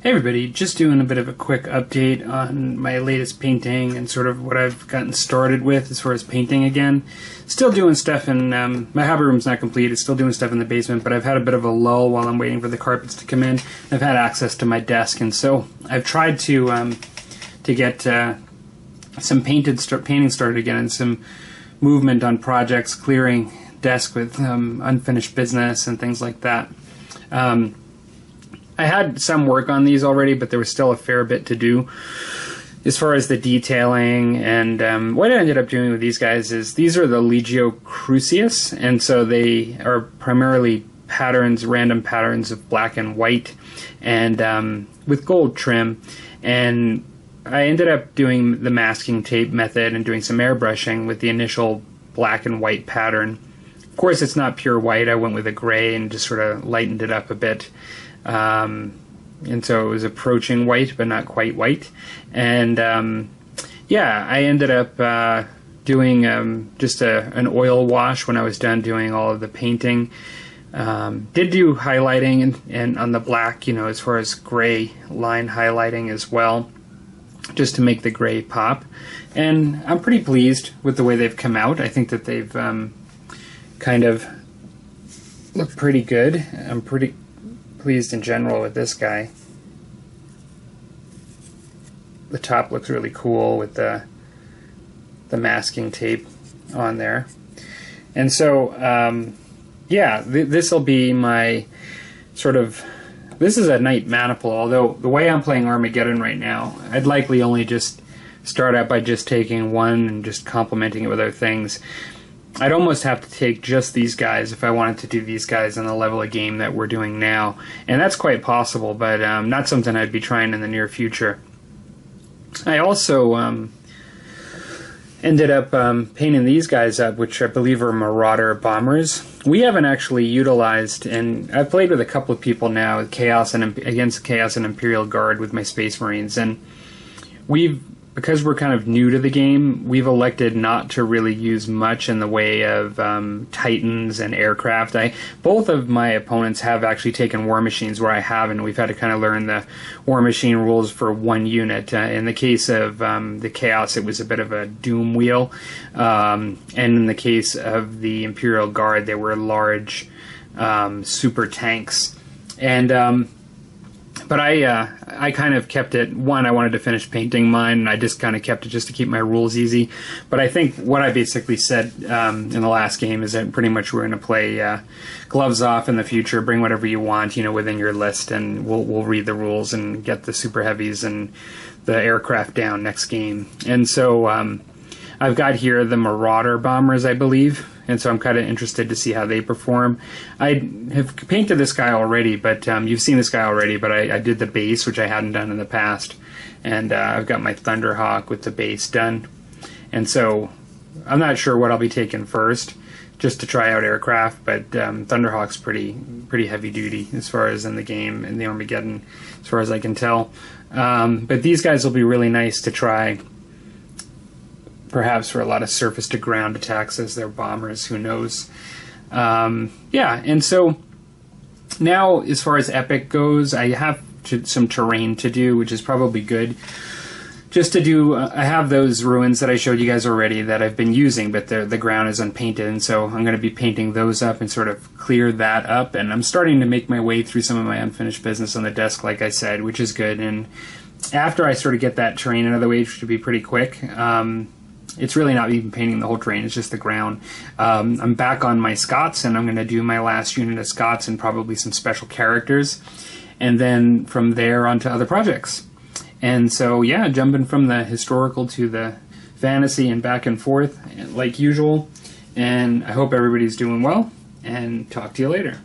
Hey everybody, just doing a bit of a quick update on my latest painting and sort of what I've gotten started with as far as painting again. Still doing stuff in, my hobby room's not complete, it's still doing stuff in the basement, but I've had a bit of a lull while I'm waiting for the carpets to come in. I've had access to my desk, and so I've tried to get some painting started again and some movement on projects, clearing desk with unfinished business and things like that. I had some work on these already, but there was still a fair bit to do as far as the detailing. And what I ended up doing with these guys is these are the Legio Crucius, and so they are primarily patterns, random patterns of black and white, and with gold trim. And I ended up doing the masking tape method and doing some airbrushing with the initial black and white pattern. Of course, it's not pure white. I went with a gray and just sort of lightened it up a bit. And so it was approaching white, but not quite white. And yeah, I ended up doing just an oil wash when I was done doing all of the painting. Did do highlighting and on the black, you know, as far as gray line highlighting as well, just to make the gray pop. And I'm pretty pleased with the way they've come out. I think that they've kind of look pretty good. I'm pretty pleased in general with this guy. The top looks really cool with the masking tape on there. And so yeah, this will be my sort of, this is a Knight Maniple, although the way I'm playing Armageddon right now, I'd likely only just start out by just taking one and just complementing it with other things. I'd almost have to take just these guys if I wanted to do these guys on the level of game that we're doing now. And that's quite possible, but not something I'd be trying in the near future. I also ended up painting these guys up, which I believe are Marauder bombers. We haven't actually utilized, and I've played with a couple of people now with Chaos and against Chaos and Imperial Guard with my Space Marines, and because we're kind of new to the game, we've elected not to really use much in the way of Titans and aircraft. Both of my opponents have actually taken War Machines where I haven't. We've had to kind of learn the War Machine rules for one unit. In the case of the Chaos, it was a bit of a Doom wheel. And in the case of the Imperial Guard, they were large super tanks. And but I kind of kept it, one, I wanted to finish painting mine, and I just kind of kept it just to keep my rules easy. But I think what I basically said in the last game is that pretty much we're going to play gloves off in the future, bring whatever you want, you know, within your list, and we'll read the rules and get the super heavies and the aircraft down next game. And so I've got here the Marauder bombers, I believe, and so I'm kind of interested to see how they perform. I have painted this guy already, but you've seen this guy already, but I did the base, which I hadn't done in the past, and I've got my Thunderhawk with the base done. And so I'm not sure what I'll be taking first, just to try out aircraft, but Thunderhawk's pretty heavy duty as far as in the game, in the Armageddon, as far as I can tell. But these guys will be really nice to try, perhaps for a lot of surface-to-ground attacks as they're bombers, who knows. Yeah, and so now as far as Epic goes, I have some terrain to do, which is probably good. Just to do, I have those ruins that I showed you guys already that I've been using, but the ground is unpainted, and so I'm going to be painting those up and sort of clear that up. And I'm starting to make my way through some of my unfinished business on the desk, like I said, which is good. And after I sort of get that terrain out of the way, which should be pretty quick, it's really not even painting the whole terrain, it's just the ground. I'm back on my Scots, and I'm going to do my last unit of Scots and probably some special characters, and then from there on to other projects. And so, yeah, jumping from the historical to the fantasy and back and forth, like usual. And I hope everybody's doing well, and talk to you later.